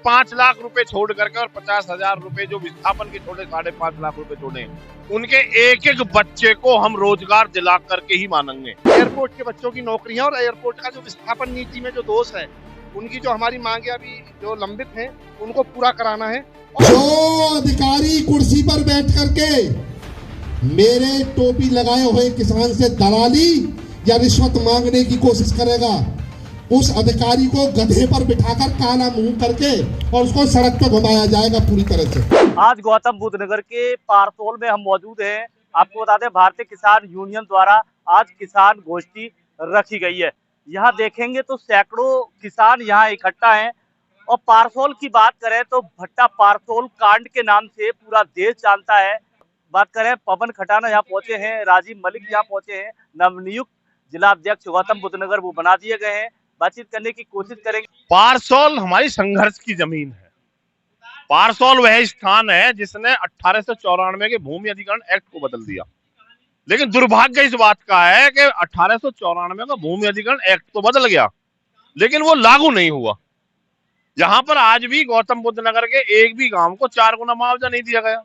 5 लाख रुपए छोड़ करके और 50,000 रुपए जो विस्थापन के छोड़े 5.5 लाख रुपए छोड़े, उनके एक एक बच्चे को हम रोजगार दिला करके ही मानेंगे। एयरपोर्ट के बच्चों की नौकरियां और एयरपोर्ट का जो विस्थापन नीति में जो दोष है, उनकी जो हमारी मांगे अभी जो लंबित हैं, उनको पूरा कराना है। जो अधिकारी कुर्सी पर बैठ करके मेरे टोपी लगाए हुए किसान से दलाली या रिश्वत मांगने की कोशिश करेगा, उस अधिकारी को गधे पर बिठाकर काला मुंह करके और उसको सड़क पर घुमाया जाएगा पूरी तरह से। आज गौतम बुद्ध नगर के पारसोल में हम मौजूद हैं। आपको बता दें, भारतीय किसान यूनियन द्वारा आज किसान गोष्ठी रखी गई है। यहाँ देखेंगे तो सैकड़ों किसान यहाँ इकट्ठा हैं। और पारसोल की बात करें तो भट्टा पारसोल कांड के नाम से पूरा देश जानता है। बात करें, पवन खटाना यहाँ पहुंचे हैं, राजीव मलिक यहाँ पहुंचे हैं, नवनियुक्त जिला अध्यक्ष गौतम बुद्ध नगर वो बना दिए गए हैं। बातचीत करने की कोशिश करेंगे। पारसोल हमारी संघर्ष की जमीन है। पारसोल वह स्थान है जिसने 1894 के भूमि अधिग्रहण एक्ट को बदल दिया। लेकिन दुर्भाग्य इस बात का है कि 1894 का भूमि अधिग्रहण एक्ट तो बदल गया, लेकिन वो लागू नहीं हुआ। जहां पर आज भी गौतम बुद्ध नगर के एक भी गांव को 4 गुना मुआवजा नहीं दिया गया,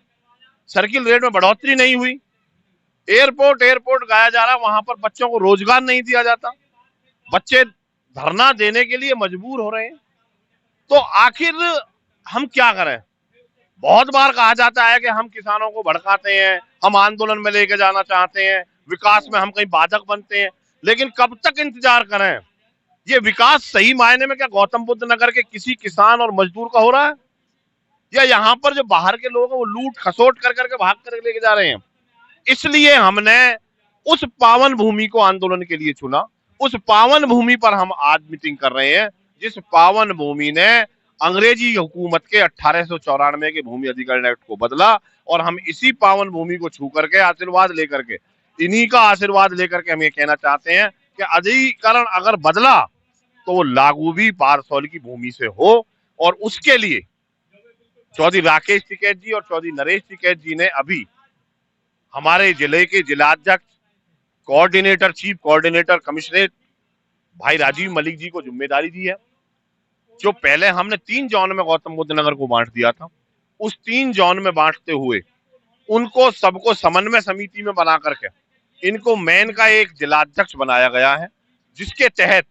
सर्किल रेट में बढ़ोतरी नहीं हुई, एयरपोर्ट गाया जा रहा, वहां पर बच्चों को रोजगार नहीं दिया जाता, बच्चे धरना देने के लिए मजबूर हो रहे हैं। तो आखिर हम क्या करें? बहुत बार कहा जाता है कि हम किसानों को भड़काते हैं, हम आंदोलन में लेके जाना चाहते हैं, विकास में हम कहीं बाधक बनते हैं, लेकिन कब तक इंतजार करें? ये विकास सही मायने में क्या गौतम बुद्ध नगर के किसी किसान और मजदूर का हो रहा है, या यहाँ पर जो बाहर के लोग हैं वो लूट खसोट कर करके भाग कर लेके जा रहे हैं? इसलिए हमने उस पावन भूमि को आंदोलन के लिए चुना। उस पावन भूमि पर हम आज मीटिंग कर रहे हैं, जिस पावन भूमि ने अंग्रेजी हुकूमत के 1894 के भूमि अधिग्रहण एक्ट को बदला। और हम इसी पावन भूमि को छू करके आशीर्वाद लेकर के, इन्हीं का आशीर्वाद लेकर के हम ये कहना चाहते हैं कि अधिग्रहण अगर बदला तो वो लागू भी पारसोल की भूमि से हो। और उसके लिए चौधरी राकेश टिकैत जी और चौधरी नरेश टिकैत जी ने अभी हमारे जिले के जिलाध्यक्ष, कोऑर्डिनेटर, चीफ कोऑर्डिनेटर, कमिश्नरेट भाई राजीव मलिक जी को जिम्मेदारी दी है। जो पहले हमने 3 जोन में गौतम बुद्ध नगर को बांट दिया था, उस 3 जोन में बांटते हुए उनको सबको समन्वय समिति में बना करके इनको मेन का एक जिलाध्यक्ष बनाया गया है, जिसके तहत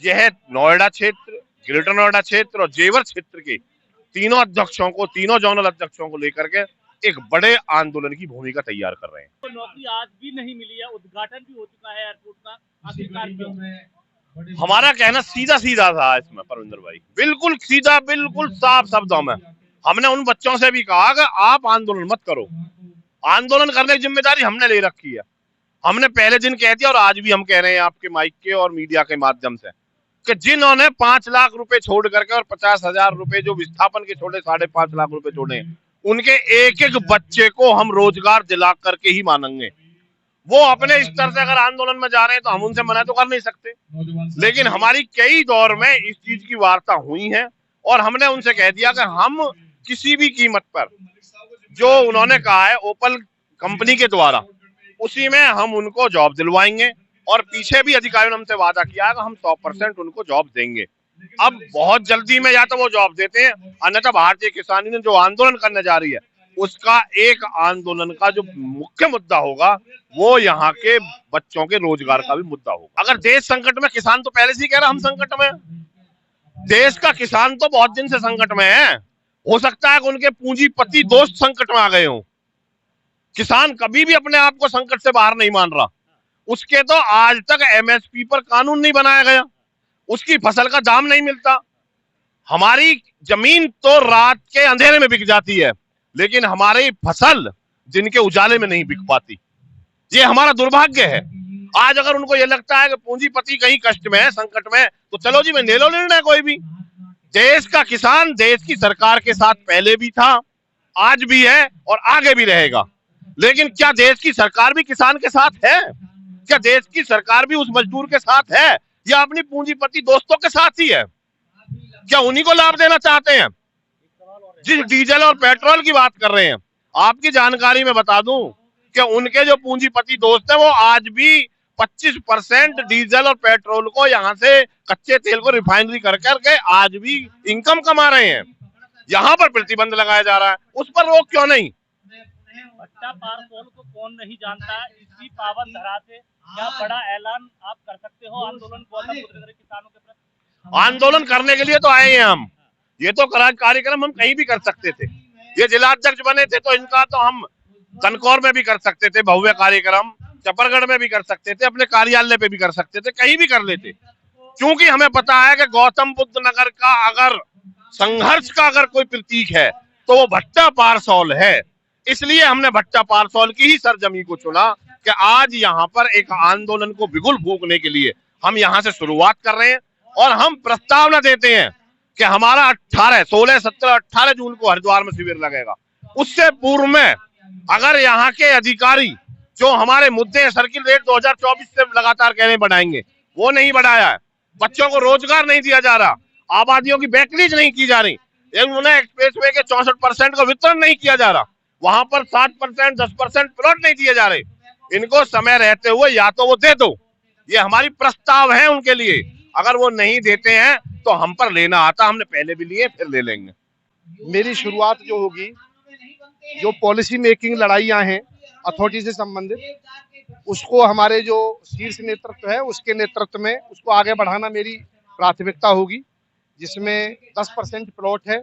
यह नोएडा क्षेत्र, ग्रेटर नोएडा क्षेत्र और जेवर क्षेत्र के तीनों अध्यक्षों को, तीनों जोनल अध्यक्षों को लेकर के एक बड़े आंदोलन की भूमिका तैयार कर रहे हैं। तो नौकरी आज भी नहीं मिली है, उद्घाटन भी हो चुका है एयरपोर्ट का, आखिरकार क्यों? हमारा कहना सीधा सीधा था इसमें परविंदर भाई, बिल्कुल सीधा, बिल्कुल साफ शब्दों में हमने उन बच्चों से भी कहा कि आप आंदोलन मत करो। आंदोलन करने की जिम्मेदारी हमने ले रखी है। हमने पहले दिन कह दिया और आज भी हम कह रहे हैं आपके माइक के और मीडिया के माध्यम से कि जिन्होंने 5 लाख रुपए छोड़ करके और 50,000 रुपए जो विस्थापन के छोड़े 5.5 लाख रुपए छोड़े, उनके एक एक बच्चे को हम रोजगार दिला करके ही मानेंगे। वो अपने स्तर से अगर आंदोलन में जा रहे हैं तो हम उनसे मना तो कर नहीं सकते, लेकिन हमारी कई दौर में इस चीज की वार्ता हुई है और हमने उनसे कह दिया कि हम किसी भी कीमत पर जो उन्होंने कहा है ओपल कंपनी के द्वारा, उसी में हम उनको जॉब दिलवाएंगे। और पीछे भी अधिकारियों ने हमसे वादा किया है कि हम 100% उनको जॉब देंगे। अब बहुत जल्दी में या तो वो जॉब देते हैं, अन्यथा भारतीय किसान यूनियन जो आंदोलन करने जा रही है उसका एक आंदोलन का जो मुख्य मुद्दा होगा वो यहाँ के बच्चों के रोजगार का भी मुद्दा होगा। अगर देश संकट में, किसान तो पहले से ही कह रहा हम संकट में, देश का किसान तो बहुत दिन से संकट में है। हो सकता है कि उनके पूंजीपति दोस्त संकट में आ गए हों। किसान कभी भी अपने आप को संकट से बाहर नहीं मान रहा। उसके तो आज तक एमएसपी पर कानून नहीं बनाया गया, उसकी फसल का दाम नहीं मिलता। हमारी जमीन तो रात के अंधेरे में बिक जाती है, लेकिन हमारी फसल दिन के उजाले में नहीं बिक पाती। ये हमारा दुर्भाग्य है। आज अगर उनको ये लगता है कि पूंजीपति कहीं कष्ट में है, संकट में, तो चलो जी, मैं ले लो निर्णय कोई भी। देश का किसान देश की सरकार के साथ पहले भी था, आज भी है और आगे भी रहेगा। लेकिन क्या देश की सरकार भी किसान के साथ है? क्या देश की सरकार भी उस मजदूर के साथ है या अपनी पूंजीपति दोस्तों के साथ ही है? क्या उन्हीं को लाभ देना चाहते हैं? जिस डीजल और पेट्रोल की बात कर रहे हैं, आपकी जानकारी में बता दूं कि उनके जो पूंजीपति दोस्त हैं वो आज भी 25% डीजल और पेट्रोल को यहाँ से कच्चे तेल को रिफाइनरी कर करके आज भी इनकम कमा रहे हैं। यहाँ पर प्रतिबंध लगाया जा रहा है, उस पर रोक क्यों नहीं? भट्टा पारसोल को कौन नहीं जानता है। इसी पावन धरा से क्या बड़ा ऐलान आप कर सकते हो आंदोलन गौतम बुद्ध नगर किसानों के प्रति? आंदोलन करने के लिए तो आए हैं हम। ये तो कार्यक्रम हम कहीं भी कर सकते थे। ये जिलाध्यक्ष बने थे तो इनका तो हम कनकौर में भी कर सकते थे, भव्य कार्यक्रम चपरगढ़ में भी कर सकते थे, अपने कार्यालय पे भी कर सकते थे, कहीं भी कर लेते। क्योंकि हमें पता है कि गौतम बुद्ध नगर का अगर संघर्ष का अगर कोई प्रतीक है तो वो भट्टा पारसौल है। इसलिए हमने भट्टा पारसौल की ही सरजमी को चुना कि आज यहाँ पर एक आंदोलन को बिगुल फूंकने के लिए हम यहाँ से शुरुआत कर रहे हैं। और हम प्रस्तावना देते हैं कि हमारा 16, 17, 18 जून को हरिद्वार में शिविर लगेगा। उससे पूर्व में अगर यहाँ के अधिकारी जो हमारे मुद्दे हैं, सर्किल रेट 2024 से लगातार कह रहे बढ़ाएंगे, वो नहीं बढ़ाया है। बच्चों को रोजगार नहीं दिया जा रहा, आबादियों की बैकलीज नहीं की जा रही, उन्हें एक्सप्रेसवे के 64% का वितरण नहीं किया जा रहा, वहां पर 7%, 10% प्लॉट नहीं दिए जा रहे। इनको समय रहते हुए या तो वो दे दो, ये हमारी प्रस्ताव है उनके लिए। अगर वो नहीं देते हैं तो हम पर लेना आता, हमने पहले भी लिए, फिर ले लेंगे। मेरी शुरुआत जो होगी, जो पॉलिसी मेकिंग लड़ाइयां हैं अथॉरिटी से संबंधित, उसको हमारे जो शीर्ष नेतृत्व है उसके नेतृत्व में उसको आगे बढ़ाना मेरी प्राथमिकता होगी। जिसमें 10% प्लॉट है,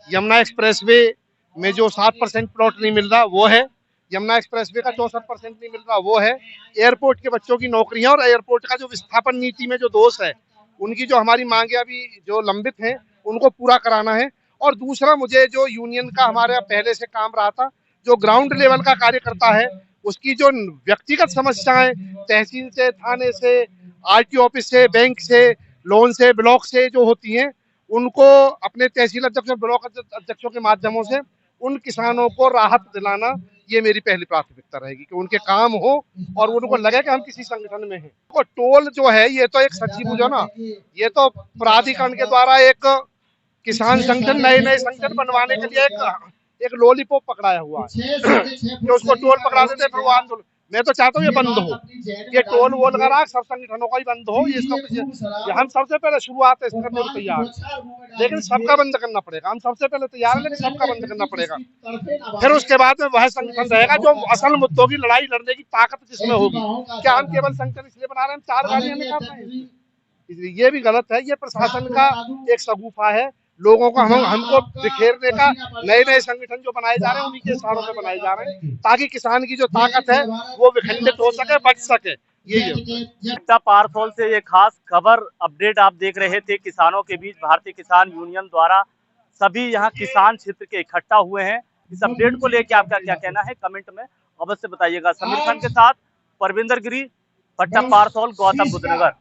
यमुना एक्सप्रेसवे में जो 7% प्लॉट नहीं मिल रहा वो है, यमुना एक्सप्रेसवे का 64% नहीं मिल रहा वो है, एयरपोर्ट के बच्चों की नौकरियां और एयरपोर्ट का जो विस्थापन नीति में जो दोष है, उनकी जो हमारी मांगे अभी जो लंबित हैं उनको पूरा कराना है। और दूसरा, मुझे जो यूनियन का हमारे पहले से काम रहा था, जो ग्राउंड लेवल का कार्यकर्ता है, उसकी जो व्यक्तिगत समस्याएं तहसील से, थाने से, आरटीओ ऑफिस से, बैंक से, लोन से, ब्लॉक से जो होती हैं, उनको अपने तहसील अध्यक्ष और ब्लॉक अध्यक्षों के माध्यमों से उन किसानों को राहत दिलाना, ये मेरी पहली प्राथमिकता रहेगी कि उनके काम हो और उनको लगे कि हम किसी संगठन में हैं। तो टोल जो है ये तो एक सच्ची बुझो ना, ये तो प्राधिकरण के द्वारा एक किसान संगठन नए संगठन बनवाने के लिए एक लॉलीपॉप पकड़ाया हुआ है कि उसको टोल पकड़ा देते फिर वो आंदोलन। मैं तो चाहता हूँ ये बंद हो, ये टोल वोल लगा सब संगठनों का ही बंद हो। हम सबसे पहले शुरुआत इस करने को तैयार, लेकिन सबका बंद करना पड़ेगा। हम सबसे पहले तैयार है, लेकिन सबका बंद करना पड़ेगा। फिर उसके बाद में वह संगठन रहेगा जो असल मुद्दों की लड़ाई लड़ने की ताकत जिसमें होगी। क्या हम केवल संगठन इसलिए बना रहे हैं, 4 गाड़ियां निकाल रहे हैं? इसलिए ये भी गलत है। ये प्रशासन का एक सगुफा है, लोगों को हमको बिखेरने का। नए संगठन जो बनाए जा रहे हैं उन्हीं के इशारों में बनाए जा रहे हैं ताकि किसान की जो ताकत है वो विखंडित हो सके, बच सके। यही भट्टा पारसौल से ये खास खबर अपडेट आप देख रहे थे। किसानों के बीच भारतीय किसान यूनियन द्वारा सभी यहाँ किसान क्षेत्र के इकट्ठा हुए हैं। इस अपडेट को लेकर आपका क्या कहना है कमेंट में अवश्य बताइएगा। समीर खान के साथ परविंदर गिरी, भट्टा पारसौल, गौतम बुद्ध नगर।